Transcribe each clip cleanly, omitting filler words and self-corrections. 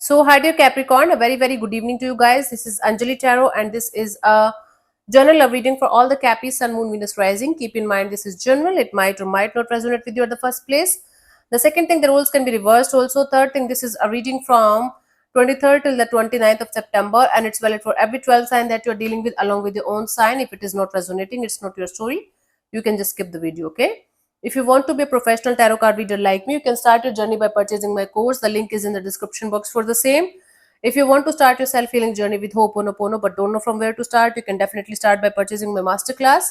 So, hi dear Capricorn, a very good evening to you guys. This is Anjali Tarot, and this is a general love reading for all the Capis, Sun, Moon, Venus, Rising. Keep in mind this is general; it might or might not resonate with you at the first place. The second thing, the roles can be reversed. Also, third thing, this is a reading from 23rd till the 29th of September, and it's valid for every 12 sign that you're dealing with, along with your own sign. If it is not resonating, it's not your story. You can just skip the video, okay? If you want to be a professional tarot card reader like me, you can start your journey by purchasing my course. The link is in the description box for the same. If you want to start your self-healing journey with Ho'oponopono but don't know from where to start, you can definitely start by purchasing my masterclass.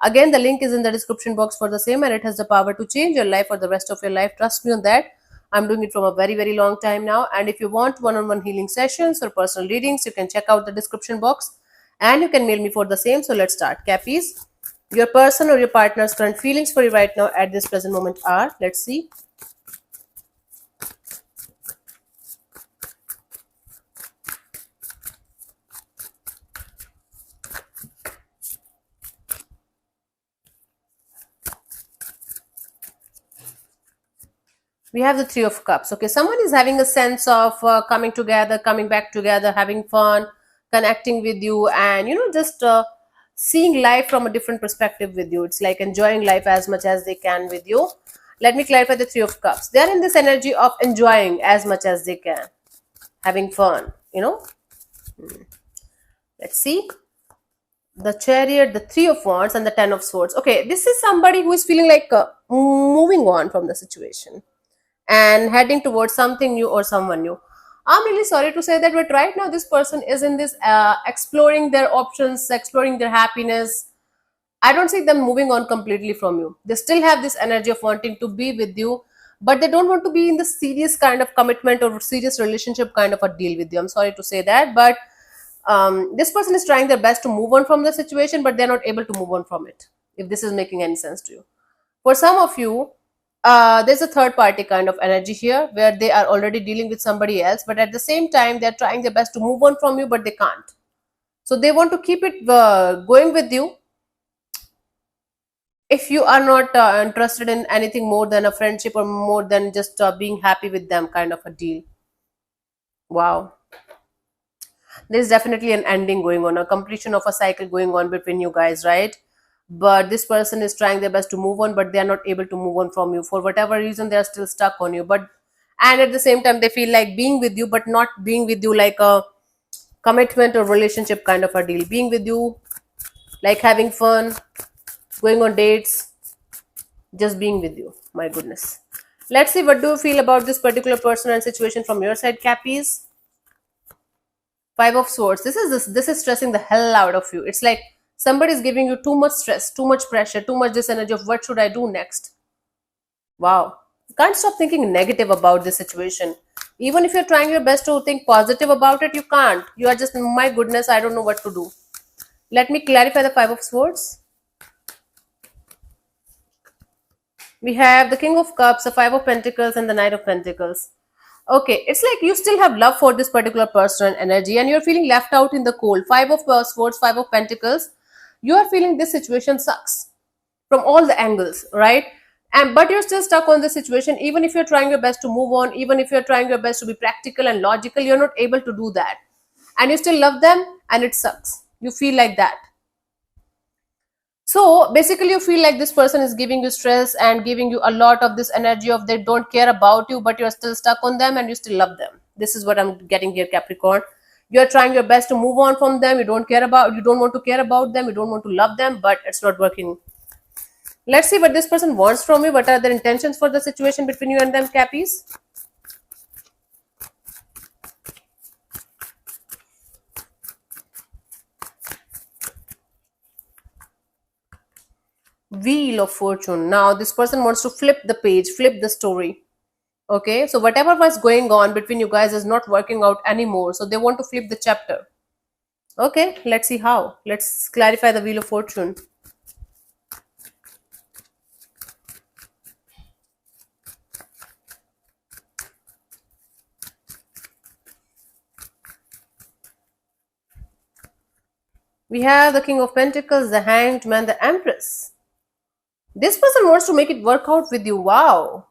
Again, the link is in the description box for the same, and it has the power to change your life for the rest of your life. Trust me on that. I'm doing it from a very long time now. And if you want one-on-one healing sessions or personal readings, you can check out the description box and you can mail me for the same. So let's start. Cappies, your person or your partner's current feelings for you right now at this present moment are, let's see. We have the Three of Cups. Okay, someone is having a sense of coming together, coming back together, having fun, connecting with you, and just seeing life from a different perspective with you. It's like enjoying life as much as they can with you. Let me clarify the Three of Cups. They are in this energy of enjoying as much as they can, having fun. Let's see. The Chariot, the Three of Wands, and the Ten of Swords. Okay, this is somebody who is feeling like moving on from the situation and heading towards something new or someone new. I'm really sorry to say that, but right now this person is in this exploring their options, exploring their happiness. I don't see them moving on completely from you. They still have this energy of wanting to be with you, but they don't want to be in the serious kind of commitment or serious relationship kind of a deal with you. I'm sorry to say that, but this person is trying their best to move on from the situation, but they're not able to move on from it. If this is making any sense to you. For some of you, there's a third party kind of energy here where they are already dealing with somebody else, but at the same time, they're trying their best to move on from you, but they can't. So they want to keep it going with you. If you are not interested in anything more than a friendship or more than just being happy with them, kind of a deal. Wow. There's definitely an ending going on, a completion of a cycle going on between you guys, right? But this person is trying their best to move on, but they are not able to move on from you for whatever reason. They are still stuck on you, but and at the same time they feel like being with you but not being with you like a commitment or relationship kind of a deal, being with you like having fun, going on dates, just being with you. My goodness. Let's see, what do you feel about this particular person and situation from your side, Cappies? Five of Swords. This is stressing the hell out of you. It's like somebody is giving you too much stress, too much pressure, too much this energy of what should I do next. Wow. You can't stop thinking negative about this situation. Even if you're trying your best to think positive about it, you can't. You are just, my goodness, I don't know what to do. Let me clarify the Five of Swords. We have the King of Cups, the Five of Pentacles, and the Knight of Pentacles. Okay, it's like you still have love for this particular person and energy, and you're feeling left out in the cold. Five of Swords, Five of Pentacles. You are feeling this situation sucks from all the angles, right? And but you're still stuck on the situation. Even if you're trying your best to move on, even if you're trying your best to be practical and logical, you're not able to do that, and you still love them, and it sucks. You feel like that. So basically, you feel like this person is giving you stress and giving you a lot of this energy of they don't care about you, but you're still stuck on them and you still love them. This is what I'm getting here, Capricorn. You're trying your best to move on from them. You don't want to care about them. You don't want to love them, but it's not working. Let's see what this person wants from you. What are their intentions for the situation between you and them, Cappies? Wheel of Fortune. Now, this person wants to flip the page, flip the story. Okay, so whatever was going on between you guys is not working out anymore. So they want to flip the chapter. Okay, let's see how. Let's clarify the Wheel of Fortune. We have the King of Pentacles, the Hanged Man, the Empress. This person wants to make it work out with you. Wow.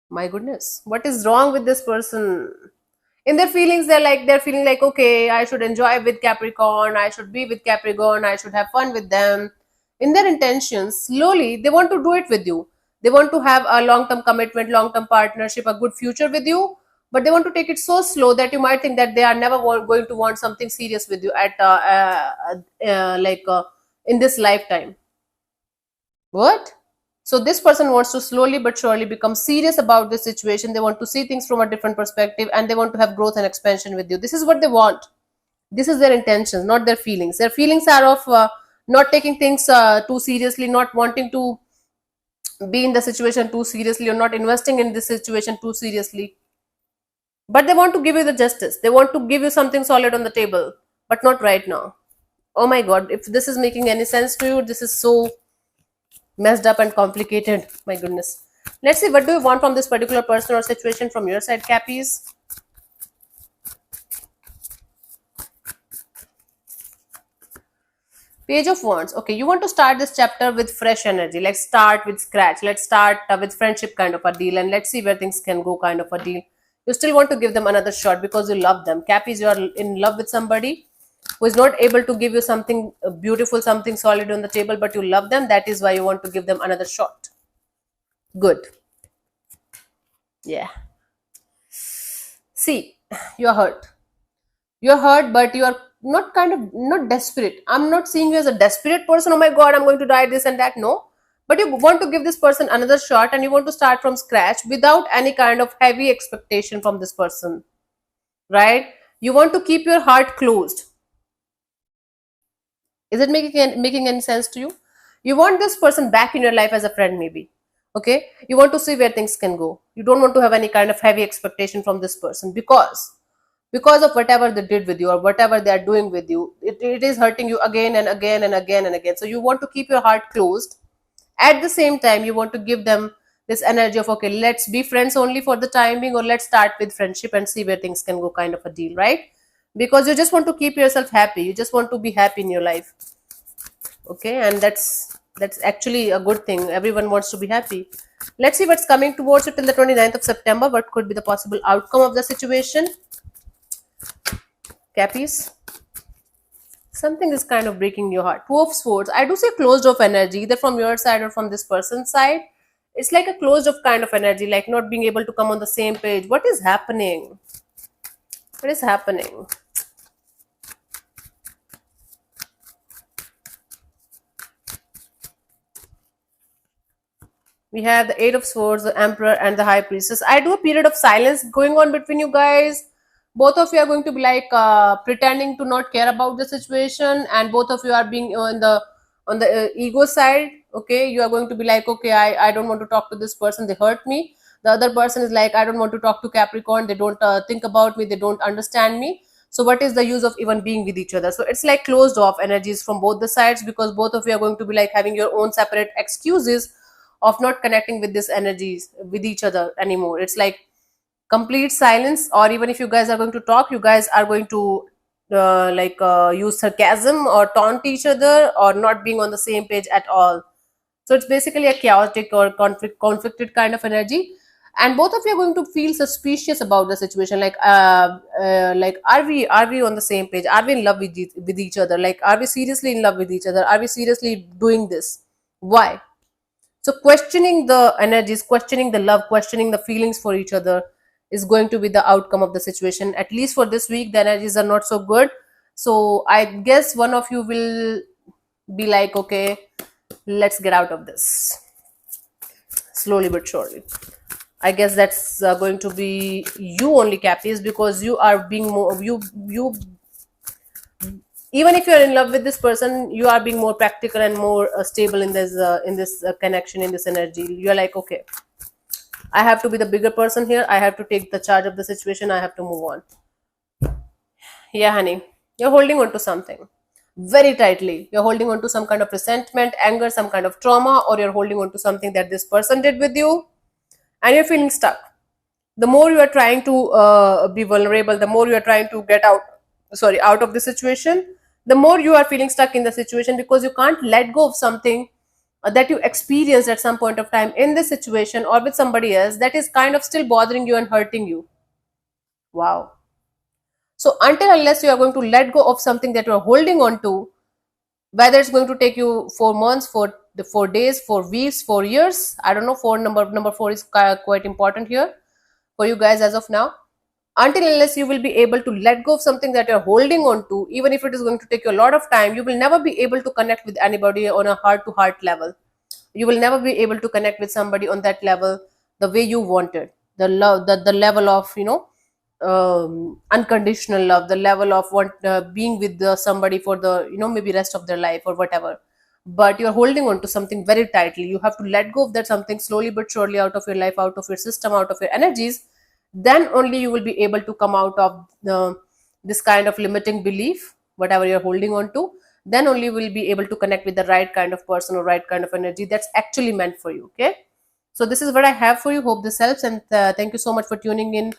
My goodness. What is wrong with this person? In their feelings, they're feeling like, okay, I should enjoy with Capricorn, I should be with Capricorn, I should have fun with them. In their intentions, slowly they want to do it with you. They want to have a long term commitment, long term partnership, a good future with you, but they want to take it so slow that you might think that they are never going to want something serious with you at in this lifetime. What? So this person wants to slowly but surely become serious about this situation. They want to see things from a different perspective, and they want to have growth and expansion with you. This is what they want. This is their intentions, not their feelings. Their feelings are of not taking things too seriously, not wanting to be in the situation too seriously, or not investing in this situation too seriously. But they want to give you the justice. They want to give you something solid on the table, but not right now. Oh my god, if this is making any sense to you, this is so messed up and complicated. My goodness. Let's see, what do you want from this particular person or situation from your side, Cappies? Page of Wands. Okay, you want to start this chapter with fresh energy. Let's start with scratch. Let's start with friendship kind of a deal, and let's see where things can go kind of a deal. You still want to give them another shot because you love them. Cappies, you are in love with somebody who is not able to give you something beautiful, something solid on the table, but you love them. That is why you want to give them another shot. Good. Yeah. See, you're hurt. You're hurt, but you are not kind of not desperate. I'm not seeing you as a desperate person. Oh my god, I'm going to die, this and that. No. But you want to give this person another shot, and you want to start from scratch without any kind of heavy expectation from this person. Right? You want to keep your heart closed. Is it making any sense to you? You want this person back in your life as a friend, maybe. Okay? You want to see where things can go. You don't want to have any kind of heavy expectation from this person, because of whatever they did with you or whatever they are doing with you, it is hurting you again and again and again and again. So you want to keep your heart closed. At the same time, you want to give them this energy of, okay, let's be friends only for the time being, or let's start with friendship and see where things can go kind of a deal, right? Because you just want to keep yourself happy, you just want to be happy in your life. Okay, and that's actually a good thing. Everyone wants to be happy. Let's see what's coming towards you till the 29th of September. What could be the possible outcome of the situation, Cappies? Something is kind of breaking your heart. Two of Swords. I do say closed off energy, either from your side or from this person's side. It's like a closed off kind of energy, like not being able to come on the same page. What is happening? What is happening? We have the Eight of Swords, the Emperor, and the High Priestess. I do a period of silence going on between you guys. Both of you are going to be like pretending to not care about the situation, and both of you are being on the ego side. Okay, you are going to be like, okay, I don't want to talk to this person. They hurt me. The other person is like, I don't want to talk to Capricorn. They don't think about me. They don't understand me. So what is the use of even being with each other? So it's like closed off energies from both the sides, because both of you are going to be like having your own separate excuses of not connecting with this energies with each other anymore. It's like complete silence, or even if you guys are going to talk, you guys are going to use sarcasm or taunt each other, or not being on the same page at all. So it's basically a chaotic or conflicted kind of energy, and both of you are going to feel suspicious about the situation, like are we on the same page, are we in love with each other, like are we seriously in love with each other, are we seriously doing this, why? So questioning the energies, questioning the love, questioning the feelings for each other is going to be the outcome of the situation. At least for this week, the energies are not so good. So I guess one of you will be like, okay, let's get out of this slowly but surely. I guess that's going to be you only, Cappies, because you are being more you even if you're in love with this person, you are being more practical and more stable in this connection, in this energy. You're like, okay, I have to be the bigger person here, I have to take the charge of the situation, I have to move on. Yeah, honey, you're holding on to something very tightly. You're holding on to some kind of resentment, anger, some kind of trauma, or you're holding on to something that this person did with you, and you're feeling stuck. The more you are trying to be vulnerable, the more you are trying to get out of the situation, the more you are feeling stuck in the situation, because you can't let go of something that you experienced at some point of time in this situation or with somebody else, that is kind of still bothering you and hurting you. Wow. So until unless you are going to let go of something that you are holding on to, whether it's going to take you 4 months, for the 4 days, 4 weeks, 4 years, I don't know. Number four is quite important here for you guys as of now. Until unless you will be able to let go of something that you're holding on to, even if it is going to take you a lot of time, you will never be able to connect with anybody on a heart to heart level. You will never be able to connect with somebody on that level the way you wanted. The love, the level of, unconditional love, the level of being with somebody for the, maybe rest of their life or whatever. But you're holding on to something very tightly. You have to let go of that something slowly but surely, out of your life, out of your system, out of your energies. Then only you will be able to come out of this kind of limiting belief, whatever you're holding on to. Then only you will be able to connect with the right kind of person or right kind of energy that's actually meant for you. Okay, so this is what I have for you. Hope this helps, and thank you so much for tuning in,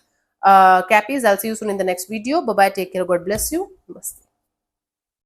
Cappies. I'll see you soon in the next video. Bye bye, take care, God bless you. Namaste.